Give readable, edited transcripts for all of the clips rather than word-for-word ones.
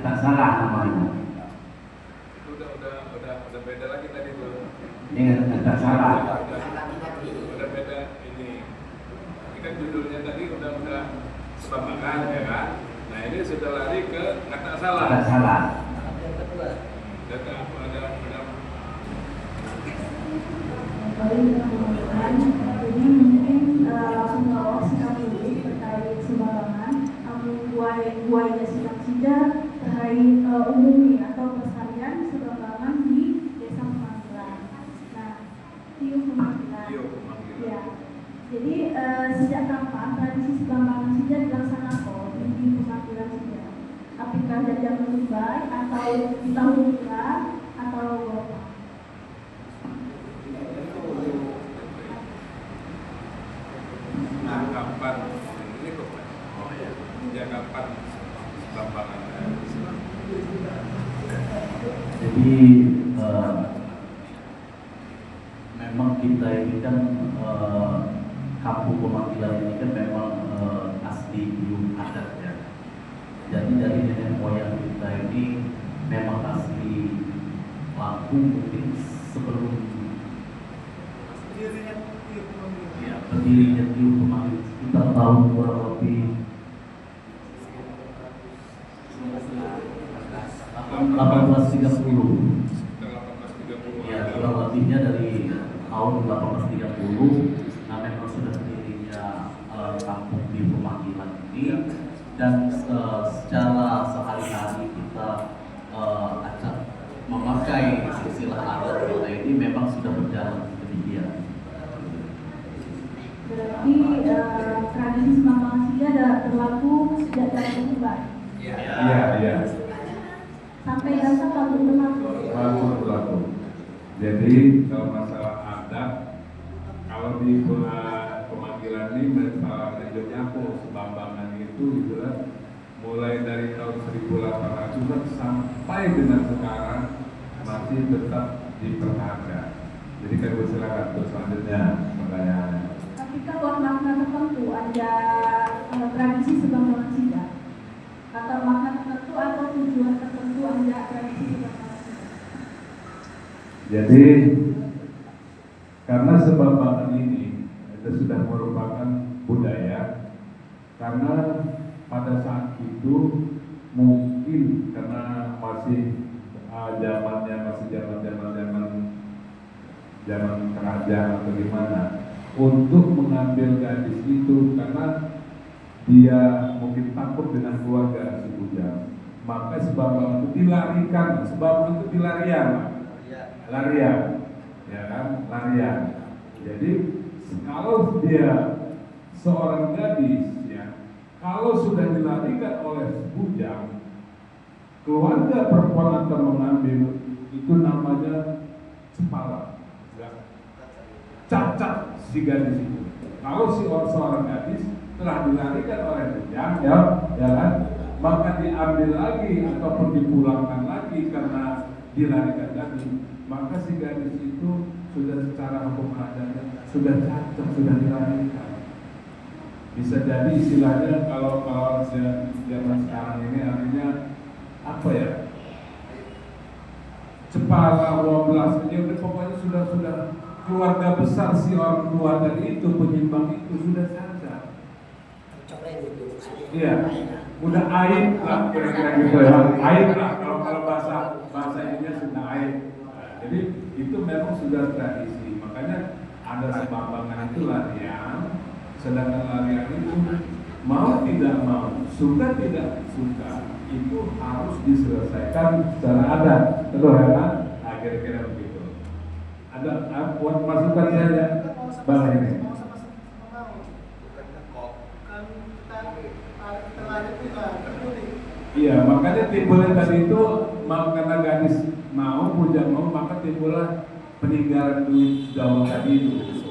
tak salah namanya. Itu udah beda lagi tadi tuh. Ini tak salah. Udah beda ini. Ini kan judulnya tadi udah sebabkan ya kan. Nah ini sudah lari ke kata salah. Tak salah. Data ada. Jadi mungkin langsung jawab sikap dulu terkait sumbangan. Buaya sikap saja terkait umumnya atau pelestarian sumbangan di desa pemanggilan. Nah, tiup pemanggilan. Ya. Jadi sejak kapan tradisi sumbangan saja dilaksanakan di pemanggilan saja? Apakah dari zaman Dubai atau di tahun bulan atau berapa? Kapan ini kok? Oh ya. Sejak kapan lambangannya? Jadi memang kita ini kan kampung pemanggilan ini kan memang asli belum adat ya. Jadi dari nenek moyang kita ini memang asli Lampung mungkin sebelum berdirinya tiup pemanggilan sekitar tahun kurang lebih 1830. Ya, kurang lebihnya dari tahun 1830. Nah, memang sudah berdirinya kampung di pemanggilan ini, dan secara sehari-hari kita acak memakai istilah adat kita ini memang sudah berjalan demikian. Berarti tradisi sumbangan saja ada berlaku sejak zaman Dubai. Iya. Sampai dasar tahun Berlaku. Jadi kalau masalah adat, kalau di pemanggilan ini masalah nyapu sebambangan itu itulah mulai dari tahun 1800 sampai dengan sekarang masih tetap dipertahankan. Jadi kami silakan untuk selanjutnya pertanyaannya. Ketika buat makna tertentu ada tradisi sumbangan saja atau makna tertentu atau tujuan tertentu ada tradisi sumbangan saja. Jadi karena sebambangan ini itu sudah merupakan budaya, karena pada saat itu mungkin karena masih zamannya masih zaman kerajaan atau gimana, untuk mengambil gadis itu karena dia mungkin takut dengan keluarga si bujang, maka sebambangan itu dilarikan. Sebambangan itu larian, ya kan, larian. Jadi kalau dia seorang gadis, ya, kalau sudah dilarikan oleh bujang, keluarga perempuan akan mengambil itu namanya cepala, ya. Cacat si gadis itu. Kalau si seorang gadis telah dilarikan oleh bujang, ya kan, maka diambil lagi ataupun dipulangkan lagi karena dilarikan lagi, maka si gadis itu sudah secara hukum adatnya sudah cacat, sudah dilarikan. Bisa jadi istilahnya kalau zaman sekarang ini artinya apa ya? Cepala wablas, ya udah pokoknya sudah keluarga besar si orang tua tadi itu, penyimbang itu sudah cacat. Iya, udah aib lah kira-kira gitu ya, aib lah kalau bahasa ininya sudah aib. Jadi itu memang sudah tradisi, makanya ada sebambangan itu larian, sedangkan larian itu mau tidak mau, suka tidak suka, itu harus diselesaikan secara adat, betul ya kan? Nah, kira-kira begitu. Ada buat masukan saja, bang ini. Iya, makanya timbulnya tadi itu karena gadis mau, bujang mau, maka timbullah peninggalan duit gaul tadi itu.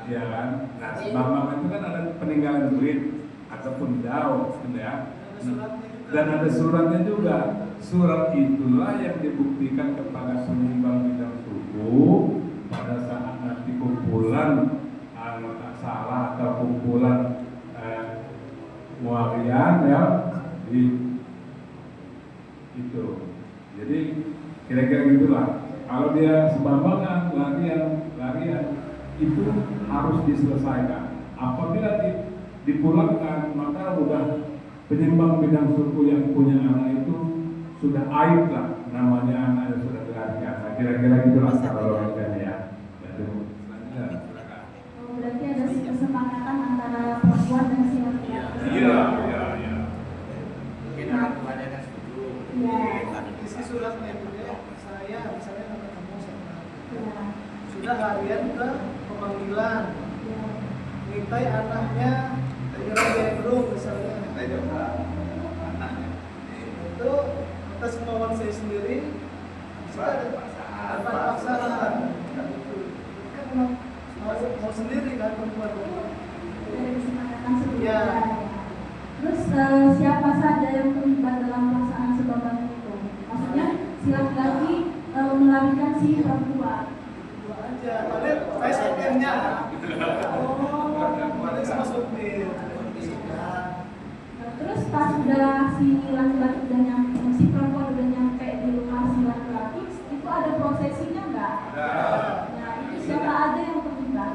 Iya kan? Nah, sebambangan itu kan ada peninggalan duit ataupun daun, ya. Dan ada suratnya juga. Surat itulah yang dibuktikan kepada penyimbang bidang suku pada saat nanti kumpulan tak salah atau kumpulan muarian ya Itu. Jadi kira-kira gitulah. Kalau dia sebambangan, larian itu harus diselesaikan. Apabila dipulangkan, maka udah penyimbang bidang suku yang punya anak itu sudah aib lah, namanya anak yang sudah dilarikan. Nah, kira-kira gitulah kalau logikanya ya. Berarti ada kesepakatan antara perempuan dan si laki-laki. Iya. Mungkin orang tuanya kan setuju. Iya. Isi suratnya itu ya, saya misalnya ketemu sama Iya. sudah harian ke pemanggilan, Iya. mintai anaknya dari bedroom misalnya. Anaknya. Itu atas kemauan saya sendiri bisa ada paksaan. Kan mau sendiri kan perempuan. Dari kesepakatan sebelumnya. Iya. Terus siapa saja yang terlibat dalam pelaksanaan sebambangan itu? Maksudnya si laki-laki melarikan si perempuan. Dua aja. Paling saya sopirnya. Oh. Paling sama sopir. Nah, terus pas udah si laki-laki udah nyampe, si perempuan udah nyampe di lokasi laki-laki, itu ada prosesinya nggak? Nah, itu siapa aja yang terlibat?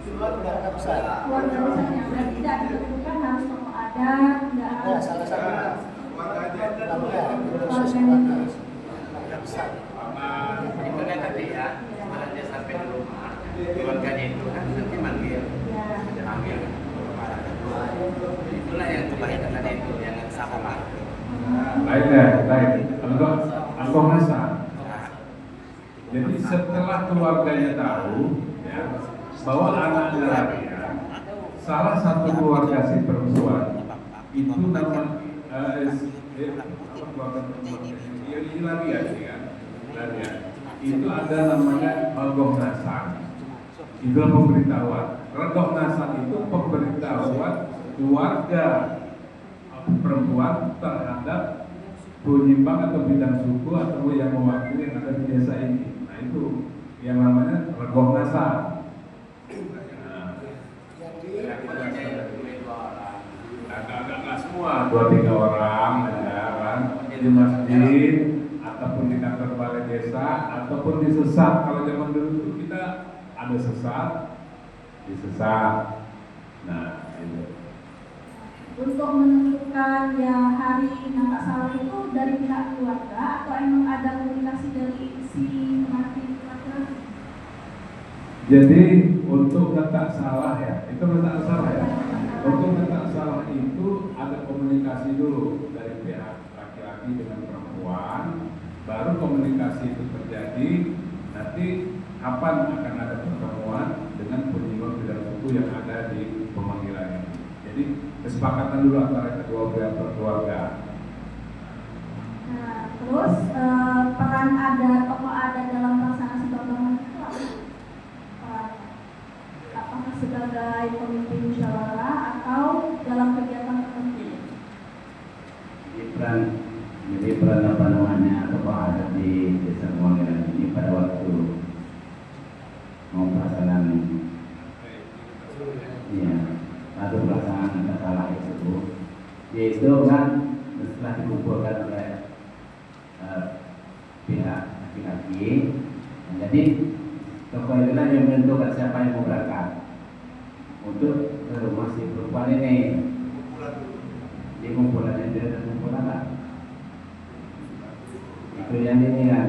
Keluarga besar. Keluarga besarnya berarti tidak ditentukan harus tokoh adat, tidak harus Salah satu. Itu kan tadi ya, setelah dia sampai di rumah, keluarganya itu kan nanti manggil, ya. manggil para ketua. Itulah yang kebaikan tadi itu, yang sama. Lain. Kalau masa. Jadi setelah keluarganya tahu ya, bahwa anaknya larian, salah satu keluarga si perempuan itu nama keluarga ini larian kan, larian. Itu ada namanya Regoh Nasan. Itulah pemberitahuan. Regoh Nasan itu pemberitahuan keluarga perempuan terhadap penyimbang atau bidang suku atau yang mewakili yang ada di desa ini. Nah itu yang namanya Regoh Nasan. Agak semua 2-3 orang ada kan di masjid ataupun di kantor balai desa ataupun di sesat. Kalau zaman dulu itu kita ada sesat, di sesat. Nah itu. Untuk menentukan ya hari nggak salah itu dari pihak keluarga atau emang ada komunikasi dari si pengantin laki-laki? Jadi untuk letak salah ya, itu letak salah ya. Untuk letak salah itu ada komunikasi dulu dari pihak laki-laki dengan perempuan, baru komunikasi itu terjadi. Nanti kapan akan ada pertemuan dengan penyimbang bidang suku yang ada di pemanggilan ini. Jadi kesepakatan dulu antara kedua belah keluarga. Nah, terus peran ada tokoh adat dalam pelaksanaan sebambangan itu apa? Apakah sebagai pemimpin musyawarah atau dalam kegiatan tertentu? Jadi peran apa namanya tokoh adat di desa Pemanggilan ini pada waktu mau pelaksanaan atau pelaksanaan masalah itu, yaitu kan setelah dikumpulkan oleh pihak laki-laki, jadi tokoh itulah yang menentukan siapa yang mau berangkat untuk ke rumah si perempuan ini. Di kumpulan itu ada kumpulan lah. Itu yang ini kan,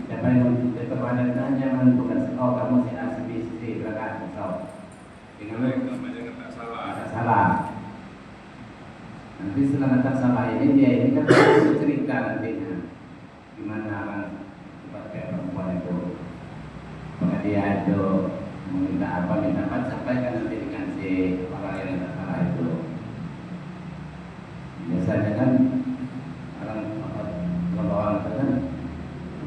siapa yang terhadap hanya menentukan, oh kamu si A si B si C berangkat atau dengan tak salah. Nanti setelah tak salah ini dia ini kan cerita nantinya gimana kan pakai perempuan itu, apakah dia itu minta apa sampaikan nanti dengan si orang yang tak salah itu. Biasanya kan orang itu kan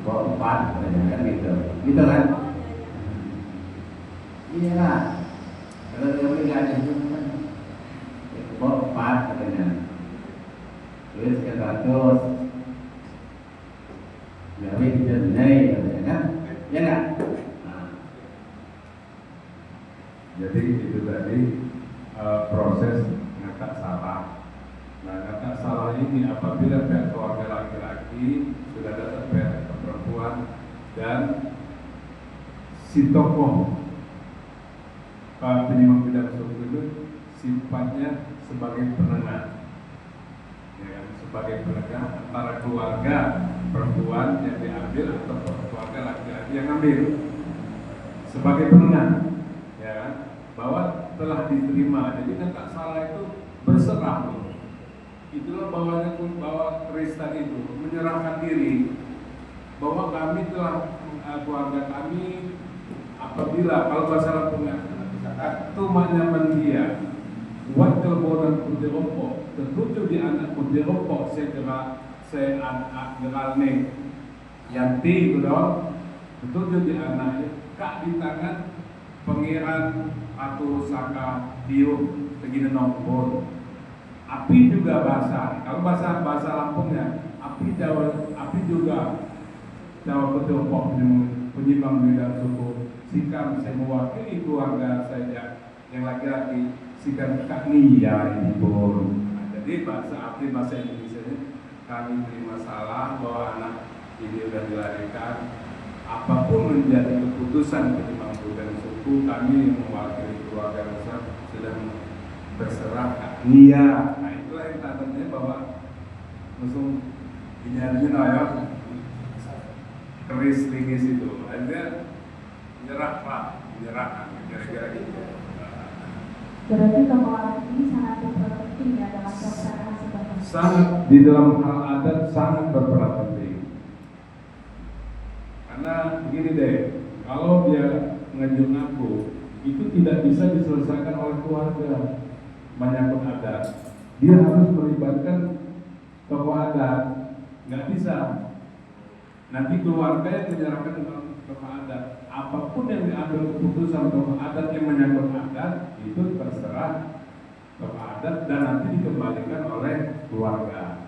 bawa empat kan gitu kan? Iya lah. Kalau dia nggak ada itu kan bawa empat katanya. Terus kata terus, jadi dijenai katanya kan? Ya nggak? Jadi itu tadi proses ngakak salah. Nah ngakak salah ini apabila pihak keluarga laki-laki laki-laki, sudah ada perempuan, dan si tokoh penyimpan bidang suku itu sifatnya sebagai penengah, ya kan? Sebagai penengah antara keluarga perempuan yang diambil atau keluarga laki-laki yang ambil, sebagai penengah, ya kan? Bahwa telah diterima, jadi kan tak salah itu berserah. Itulah bahwa Kristen itu menyerahkan diri bahwa kami telah keluarga kami apabila kalau bahasa Lampungnya itu manyaman dia wakil bonan kudirompo tertuju di anak kudirompo saya anak geralne yanti itu dong tertuju di anaknya kak di tangan pengiran atau saka dio begini nombor api juga bahasa kalau bahasa Lampungnya api juga Jawa Kudirompo penyimbang bidang suku sikam saya mewakili keluarga saya yang laki-laki sikam kak Nia ini bor. Nah, jadi bahasa Indonesia ini kami terima masalah bahwa anak ini sudah dilahirkan apapun menjadi keputusan penyimbang bidang suku kami yang mewakili keluarga besar sudah berserah kak Nia. Nah itulah yang tandanya bahwa langsung ini ya keris lingis itu ada menyerahkan kira-kira gitu. Berarti tokoh adat ini sangat berperan penting ya dalam pelaksanaan sebagai sangat di dalam hal adat sangat berperan penting karena begini deh, kalau dia mengajukan aku itu tidak bisa diselesaikan oleh keluarga menyangkut adat, dia harus melibatkan tokoh adat, nggak bisa. Nanti keluarga yang menyerahkan tokoh adat, apapun yang diambil keputusan tokoh adat yang menyangkut adat itu terserah tokoh adat dan nanti dikembalikan oleh keluarga.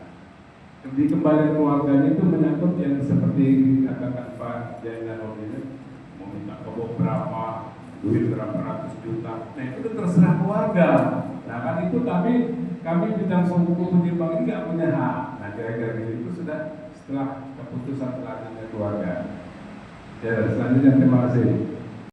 Dikembalikan keluarganya itu menyangkut yang seperti dikatakan Pak Jainal ini, mau minta kebok berapa, duit berapa ratus juta, nah itu terserah keluarga. Nah kan itu kami bidang suku penyimbang ini nggak punya hak. Nah kira-kira itu sudah setelah keputusan selanjutnya keluarga. Ya selanjutnya terima kasih.